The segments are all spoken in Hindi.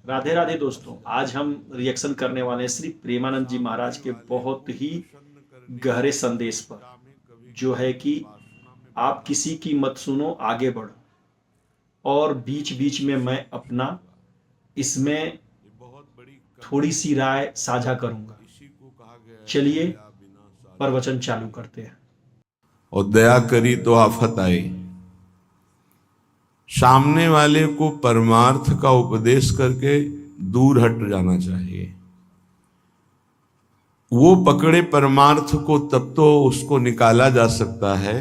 राधे राधे दोस्तों। आज हम रिएक्शन करने वाले हैं श्री प्रेमानंद जी महाराज के बहुत ही गहरे संदेश पर, जो है कि आप किसी की मत सुनो, आगे बढ़ो। और बीच बीच में मैं अपना इसमें थोड़ी सी राय साझा करूंगा। चलिए प्रवचन चालू करते हैं। और दया करी तो आफत आई। सामने वाले को परमार्थ का उपदेश करके दूर हट जाना चाहिए। वो पकड़े परमार्थ को तब तो उसको निकाला जा सकता है,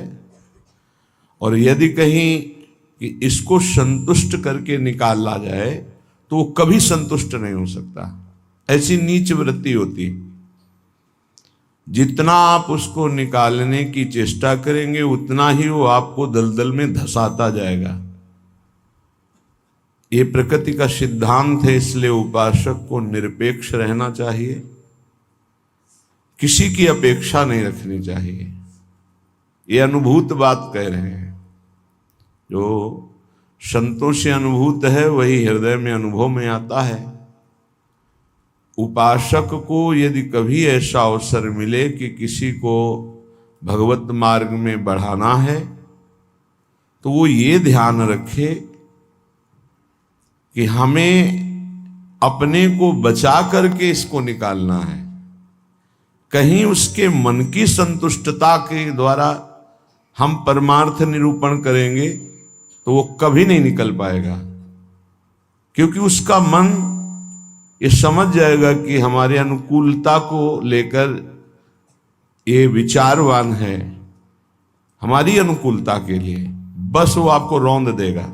और यदि कहीं कि इसको संतुष्ट करके निकाला जाए तो वो कभी संतुष्ट नहीं हो सकता। ऐसी नीच वृत्ति होती। जितना आप उसको निकालने की चेष्टा करेंगे उतना ही वो आपको दलदल में धंसाता जाएगा। ये प्रकृति का सिद्धांत है, इसलिए उपासक को निरपेक्ष रहना चाहिए, किसी की अपेक्षा नहीं रखनी चाहिए। ये अनुभूत बात कह रहे हैं। जो संतों से अनुभूत है वही हृदय में अनुभव में आता है। उपासक को यदि कभी ऐसा अवसर मिले कि किसी को भगवत मार्ग में बढ़ाना है तो वो ये ध्यान रखे कि हमें अपने को बचा करके इसको निकालना है। कहीं उसके मन की संतुष्टता के द्वारा हम परमार्थ निरूपण करेंगे तो वो कभी नहीं निकल पाएगा, क्योंकि उसका मन ये समझ जाएगा कि हमारे अनुकूलता को लेकर ये विचारवान है, हमारी अनुकूलता के लिए, बस वो आपको रौंद देगा।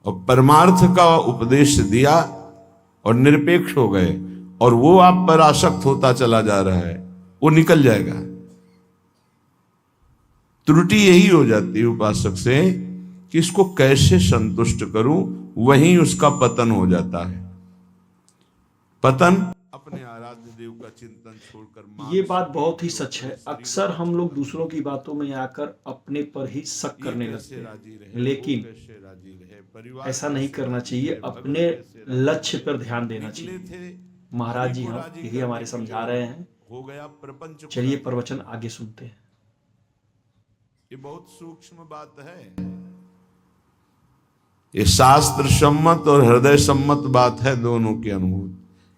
और परमार्थ का उपदेश दिया और निरपेक्ष हो गए और वो आप पर आसक्त होता चला जा रहा है, वो निकल जाएगा। त्रुटि यही हो जाती है उपासक से कि इसको कैसे संतुष्ट करूं, वहीं उसका पतन हो जाता है। पतन अपने आराध्य देव का चिंतन छोड़कर। ये बात बहुत ही सच है। अक्सर हम लोग दूसरों की बातों में आकर अपने पर ही शक करने लगते हैं, लेकिन ऐसा नहीं करना चाहिए। अपने लक्ष्य पर ध्यान देना चाहिए। महाराज जी हम यही हमारे समझा रहे हैं। हो गया प्रपंच। चलिए प्रवचन आगे सुनते हैं। ये बहुत सूक्ष्म बात है। ये शास्त्र सम्मत और हृदय सम्मत बात है, दोनों की अनुभूति।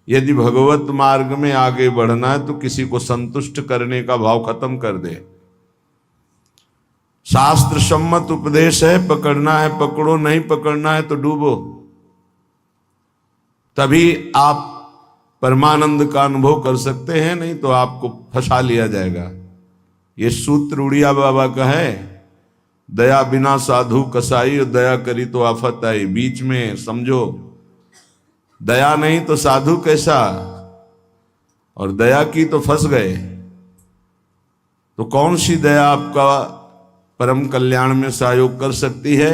यदि भगवत मार्ग में आगे बढ़ना है तो किसी को संतुष्ट करने का भाव खत्म कर दे। शास्त्र सम्मत उपदेश है, पकड़ना है पकड़ो, नहीं पकड़ना है तो डूबो। तभी आप परमानंद का अनुभव कर सकते हैं, नहीं तो आपको फंसा लिया जाएगा। ये सूत्र उड़िया बाबा का है, दया बिना साधु कसाई और दया करी तो आफत आई। बीच में समझो, दया नहीं तो साधु कैसा, और दया की तो फंस गए। तो कौन सी दया आपका परम कल्याण में सहयोग कर सकती है?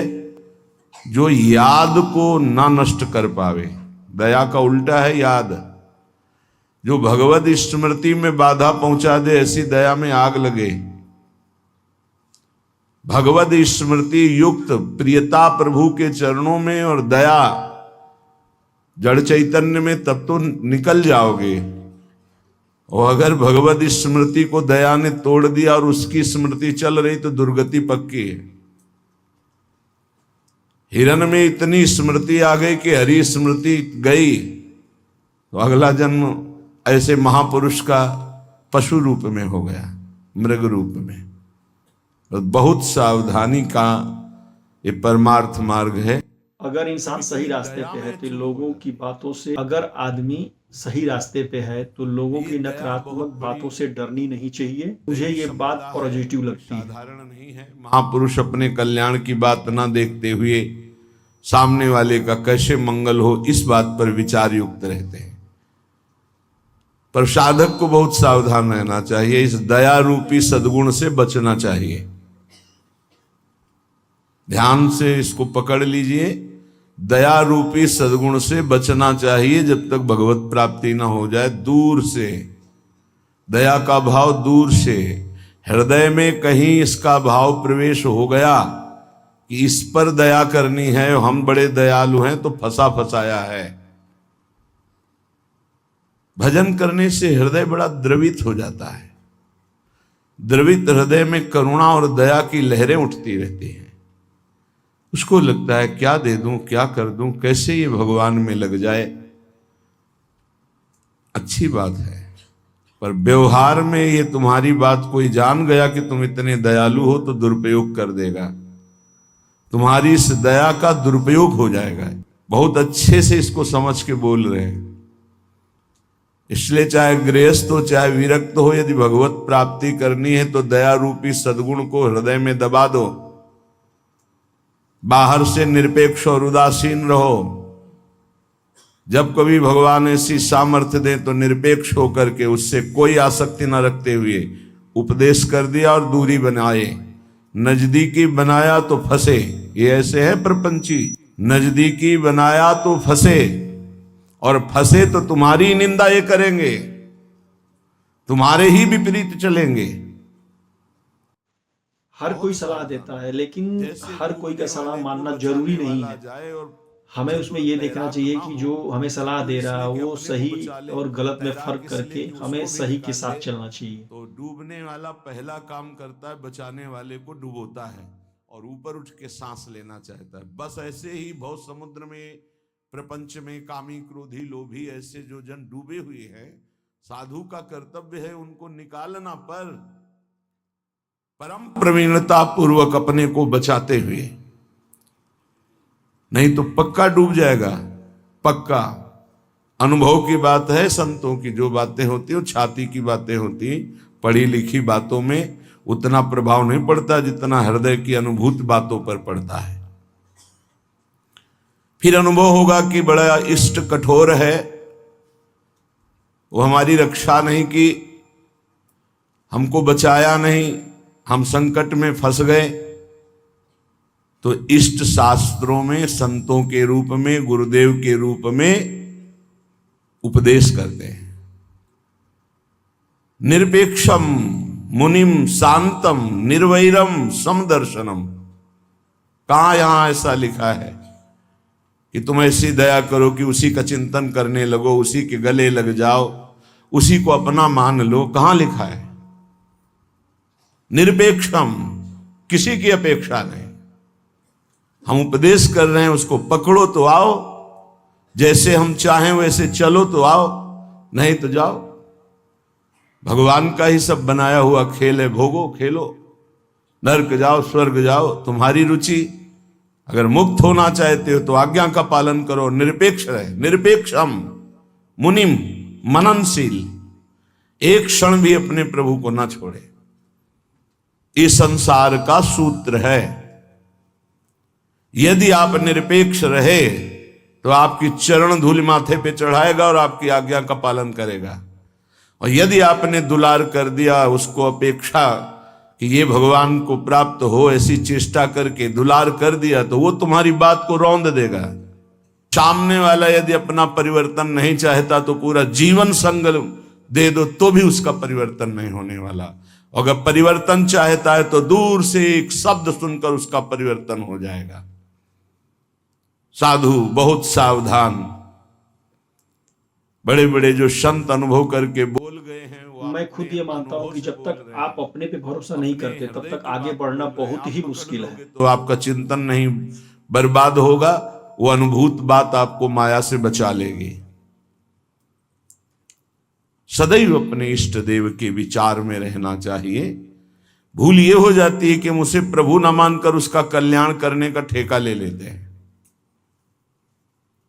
जो याद को ना नष्ट कर पावे। दया का उल्टा है याद। जो भगवत स्मृति में बाधा पहुंचा दे, ऐसी दया में आग लगे। भगवत स्मृति युक्त प्रियता प्रभु के चरणों में और दया जड़ चैतन्य में, तब तो निकल जाओगे। और अगर भगवत स्मृति को दया ने तोड़ दिया और उसकी स्मृति चल रही तो दुर्गति पक्की है। हिरण में इतनी स्मृति आ गई कि हरि स्मृति गई तो अगला जन्म ऐसे महापुरुष का पशु रूप में हो गया, मृग रूप में। तो बहुत सावधानी का ये परमार्थ मार्ग है। अगर इंसान सही रास्ते पे है तो लोगों की बातों से, अगर आदमी सही रास्ते पे है तो लोगों की नकारात्मक बातों से डरनी नहीं चाहिए। मुझे ये बात पॉजिटिव लगती है। साधारण नहीं है। महापुरुष अपने कल्याण की बात ना देखते हुए सामने वाले का कैसे मंगल हो, इस बात पर विचार युक्त रहते हैं। पर साधक को बहुत सावधान रहना चाहिए। इस दया रूपी सद्गुण से बचना चाहिए। ध्यान से इसको पकड़ लीजिए। दया रूपी सद्गुण से बचना चाहिए जब तक भगवत प्राप्ति ना हो जाए। दूर से दया का भाव, दूर से हृदय में कहीं इसका भाव प्रवेश हो गया कि इस पर दया करनी है, हम बड़े दयालु हैं, तो फंसा फंसाया है। भजन करने से हृदय बड़ा द्रवित हो जाता है। द्रवित हृदय में करुणा और दया की लहरें उठती रहती हैं। उसको लगता है क्या दे दूं, क्या कर दूं, कैसे ये भगवान में लग जाए। अच्छी बात है, पर व्यवहार में ये तुम्हारी बात कोई जान गया कि तुम इतने दयालु हो तो दुरुपयोग कर देगा। तुम्हारी इस दया का दुरुपयोग हो जाएगा। बहुत अच्छे से इसको समझ के बोल रहे हैं। इसलिए चाहे गृहस्थ हो चाहे विरक्त हो, यदि भगवत प्राप्ति करनी है तो दया रूपी सद्गुण को हृदय में दबा दो। बाहर से निरपेक्ष और उदासीन रहो। जब कभी भगवान ऐसी सामर्थ्य दे तो निरपेक्ष होकर के उससे कोई आसक्ति न रखते हुए उपदेश कर दिया और दूरी बनाए। नजदीकी बनाया तो फंसे, ये ऐसे है प्रपंची। नजदीकी बनाया तो फंसे, और फंसे तो तुम्हारी निंदा ये करेंगे, तुम्हारे ही विपरीत चलेंगे। हर कोई सलाह देता है, लेकिन हर कोई का सलाह मानना जरूरी नहीं है। हमें उसमें ये देखना चाहिए कि जो हमें सलाह दे रहा है वो सही और गलत में फर्क करके हमें सही के साथ चलना चाहिए। तो डूबने वाला पहला काम करता है, बचाने वाले को डुबोता है और ऊपर उठ के सांस लेना चाहता है। बस ऐसे ही भव समुद्र में, प्रपंच में कामी क्रोधी लोभी ऐसे जो जन डूबे हुए हैं, साधु का कर्तव्य है उनको निकालना, पर परम प्रवीणता पूर्वक अपने को बचाते हुए, नहीं तो पक्का डूब जाएगा। पक्का अनुभव की बात है। संतों की जो बातें होती है वो छाती की बातें होती, पढ़ी लिखी बातों में उतना प्रभाव नहीं पड़ता जितना हृदय की अनुभूत बातों पर पड़ता है। फिर अनुभव होगा कि बड़ा इष्ट कठोर है, वो हमारी रक्षा नहीं की, हमको बचाया नहीं, हम संकट में फंस गए। तो इष्ट शास्त्रों में संतों के रूप में, गुरुदेव के रूप में उपदेश करते हैं। निरपेक्षम मुनिम शांतम निर्वैरम समदर्शनम। कहां यहां ऐसा लिखा है कि तुम ऐसी दया करो कि उसी का चिंतन करने लगो, उसी के गले लग जाओ, उसी को अपना मान लो? कहां लिखा है? निरपेक्षम, किसी की अपेक्षा नहीं। हम उपदेश कर रहे हैं, उसको पकड़ो तो आओ, जैसे हम चाहें वैसे चलो तो आओ, नहीं तो जाओ। भगवान का ही सब बनाया हुआ खेल है, भोगो खेलो, नरक जाओ स्वर्ग जाओ, तुम्हारी रुचि। अगर मुक्त होना चाहते हो तो आज्ञा का पालन करो, निरपेक्ष रहे। निरपेक्षम मुनिम, मननशील, एक क्षण भी अपने प्रभु को ना छोड़े। इस संसार का सूत्र है। यदि आप निरपेक्ष रहे तो आपकी चरण धूल माथे पे चढ़ाएगा और आपकी आज्ञा का पालन करेगा। और यदि आपने दुलार कर दिया, उसको अपेक्षा कि ये भगवान को प्राप्त हो, ऐसी चेष्टा करके दुलार कर दिया, तो वो तुम्हारी बात को रौंद देगा। सामने वाला यदि अपना परिवर्तन नहीं चाहता तो पूरा जीवन संग दे दो तो भी उसका परिवर्तन नहीं होने वाला। अगर परिवर्तन चाहता है तो दूर से एक शब्द सुनकर उसका परिवर्तन हो जाएगा। साधु बहुत सावधान। बड़े बड़े जो संत अनुभव करके बोल गए हैं, मैं खुद ये मानता हूं कि जब तक आप अपने पे भरोसा नहीं करते तब तक आगे बढ़ना बहुत ही मुश्किल है। तो आपका चिंतन नहीं बर्बाद होगा, वो अनुभूत बात आपको माया से बचा लेगी। सदैव अपने इष्ट देव के विचार में रहना चाहिए। भूल ये हो जाती है कि मुझे प्रभु न मानकर उसका कल्याण करने का ठेका ले लेते हैं,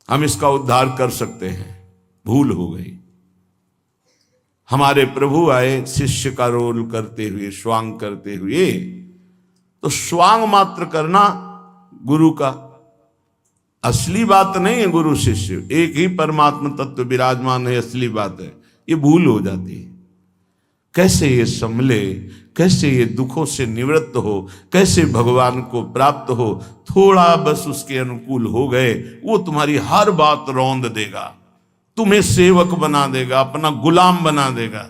हम इसका उद्धार कर सकते हैं। भूल हो गई। हमारे प्रभु आए शिष्य का रोल करते हुए, स्वांग करते हुए, तो स्वांग मात्र करना गुरु का असली बात नहीं है। गुरु शिष्य एक ही परमात्मा तत्व विराजमान है, असली बात है। ये भूल हो जाती है। कैसे ये संभले, कैसे ये दुखों से निवृत्त हो, कैसे भगवान को प्राप्त हो। थोड़ा बस उसके अनुकूल हो गए, वो तुम्हारी हर बात रौंद देगा, तुम्हें सेवक बना देगा, अपना गुलाम बना देगा।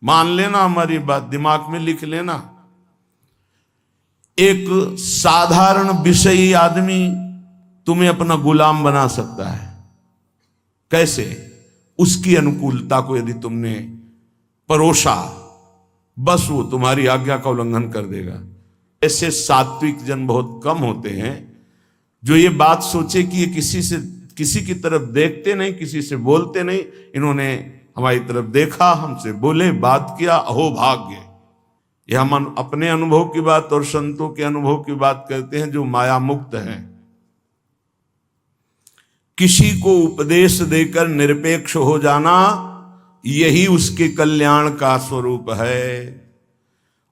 मान लेना हमारी बात, दिमाग में लिख लेना। एक साधारण विषयी आदमी तुम्हें अपना गुलाम बना सकता है। कैसे? उसकी अनुकूलता को यदि तुमने परोसा, बस वो तुम्हारी आज्ञा का उल्लंघन कर देगा। ऐसे सात्विक जन बहुत कम होते हैं जो ये बात सोचे कि ये किसी की तरफ देखते नहीं, किसी से बोलते नहीं, इन्होंने हमारी तरफ देखा, हमसे बोले, बात किया, अहो भाग्य। यह हम अपने अनुभव की बात और संतों के अनुभव की बात करते हैं जो माया मुक्त हैं। किसी को उपदेश देकर निरपेक्ष हो जाना, यही उसके कल्याण का स्वरूप है।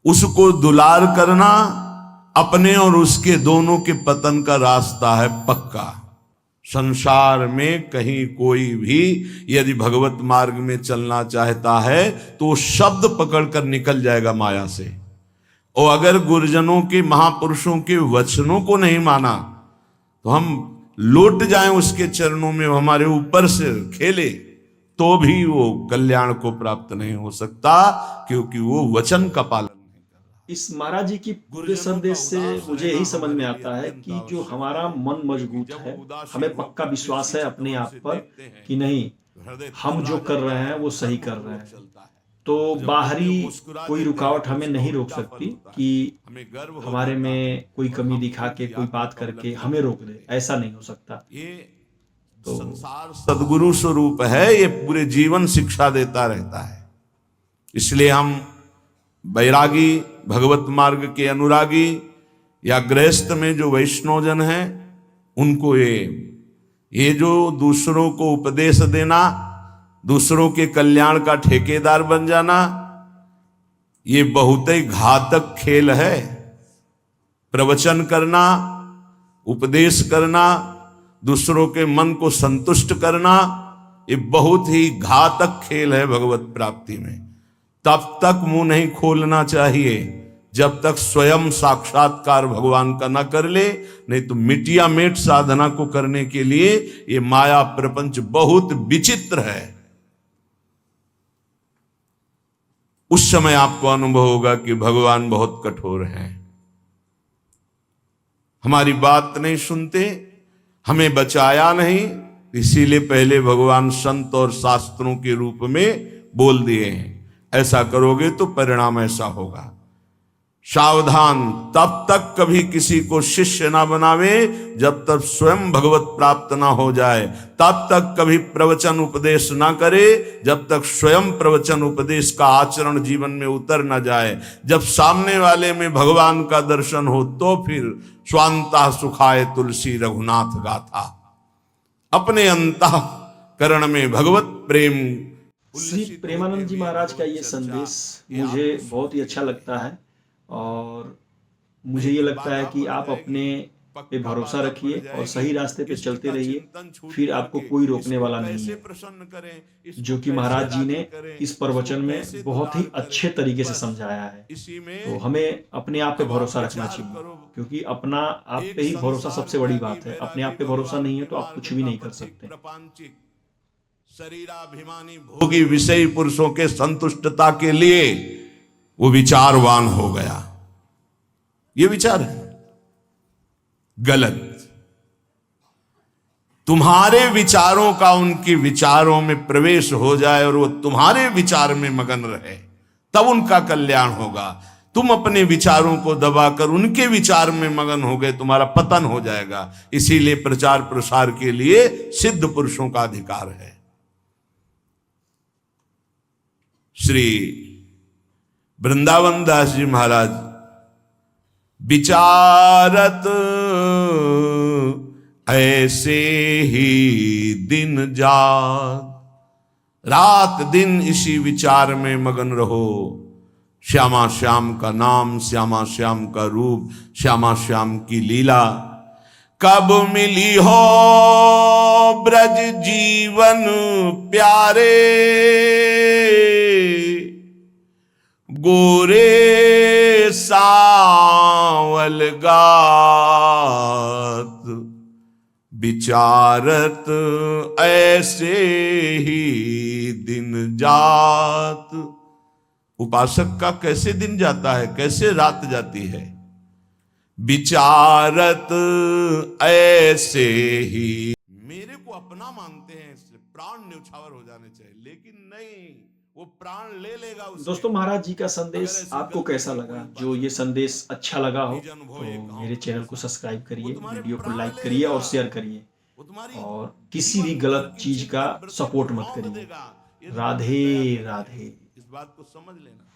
उसको दुलार करना अपने और उसके दोनों के पतन का रास्ता है पक्का। संसार में कहीं कोई भी यदि भगवत मार्ग में चलना चाहता है तो वो शब्द पकड़कर निकल जाएगा माया से। और अगर गुरुजनों के, महापुरुषों के वचनों को नहीं माना तो हम लौट जाएं उसके चरणों में, हमारे ऊपर से खेले, तो भी वो कल्याण को प्राप्त नहीं हो सकता, क्योंकि वो वचन का पालन नहीं कर रहा। इस महाराज जी की पूरे संदेश से मुझे यही समझ में आता है कि जो हमारा मन मजबूत है, हमें पक्का विश्वास है अपने आप पर कि नहीं, हम जो कर रहे हैं वो सही कर रहे हैं, तो बाहरी कोई रुकावट हमें नहीं रोक सकती कि हमारे में कोई कमी दिखा के, कोई बात करके हमें रोक दे। ऐसा नहीं हो सकता। ये तो संसार सदगुरु स्वरूप है, ये पूरे जीवन शिक्षा देता रहता है। इसलिए हम बैरागी, भगवत मार्ग के अनुरागी या गृहस्थ में जो वैष्णवजन हैं, उनको ये जो दूसरों को उपदेश देना, दूसरों के कल्याण का ठेकेदार बन जाना, ये बहुत ही घातक खेल है। प्रवचन करना, उपदेश करना, दूसरों के मन को संतुष्ट करना, ये बहुत ही घातक खेल है भगवत प्राप्ति में। तब तक मुंह नहीं खोलना चाहिए जब तक स्वयं साक्षात्कार भगवान का न कर ले, नहीं तो मिटिया मेट साधना को करने के लिए ये माया प्रपंच बहुत विचित्र है। उस समय आपको अनुभव होगा कि भगवान बहुत कठोर हैं, हमारी बात नहीं सुनते, हमें बचाया नहीं, इसीलिए पहले भगवान संत और शास्त्रों के रूप में बोल दिए हैं, ऐसा करोगे तो परिणाम ऐसा होगा। सावधान, तब तक कभी किसी को शिष्य ना बनावे जब तक स्वयं भगवत प्राप्त ना हो जाए। तब तक कभी प्रवचन उपदेश ना करे जब तक स्वयं प्रवचन उपदेश का आचरण जीवन में उतर ना जाए। जब सामने वाले में भगवान का दर्शन हो तो फिर स्वांता सुखाए तुलसी रघुनाथ गाथा। अपने अंतःकरण में भगवत प्रेम। श्री प्रेमानंद जी महाराज का ये संदेश मुझे बहुत ही अच्छा लगता है, और मुझे ये लगता है कि आप अपने पे भरोसा रखिए और सही रास्ते पे चलते रहिए, फिर आपको कोई रोकने वाला नहीं है। जो कि महाराज जी ने इस प्रवचन में बहुत ही अच्छे तरीके से समझाया है। तो हमें अपने आप पे भरोसा रखना चाहिए, क्योंकि अपना आप पे ही भरोसा सबसे बड़ी बात है। अपने आप पे भरोसा नहीं है तो आप कुछ भी नहीं कर सकते। शरीराभिमानी भोगी विषयी पुरुषों के संतुष्टता के लिए वो विचारवान हो गया। ये विचार है गलत। तुम्हारे विचारों का उनके विचारों में प्रवेश हो जाए और वो तुम्हारे विचार में मगन रहे, तब उनका कल्याण होगा। तुम अपने विचारों को दबाकर उनके विचार में मगन हो गए, तुम्हारा पतन हो जाएगा। इसीलिए प्रचार प्रसार के लिए सिद्ध पुरुषों का अधिकार है। श्री वृंदावन दास जी महाराज विचारत ऐसे ही दिन जात, रात दिन इसी विचार में मगन रहो। श्यामा श्याम का नाम, श्यामा श्याम का रूप, श्यामा श्याम की लीला। कब मिली हो ब्रज जीवन प्यारे, गोरे सावल गात। विचारत ऐसे ही दिन जात। उपासक का कैसे दिन जाता है, कैसे रात जाती है। विचारत ऐसे ही। मेरे को अपना मानते हैं, इसलिए प्राण न्यौछावर हो जाने चाहिए, लेकिन नहीं, वो प्राण ले लेगा उससे। दोस्तों, महाराज जी का संदेश आपको कैसा लगा? जो ये संदेश अच्छा लगा हो तो मेरे चैनल को सब्सक्राइब करिए, वीडियो को लाइक करिए और शेयर करिए, और किसी भी गलत चीज का सपोर्ट मत करिए। राधे राधे। इस बात को समझ लेना।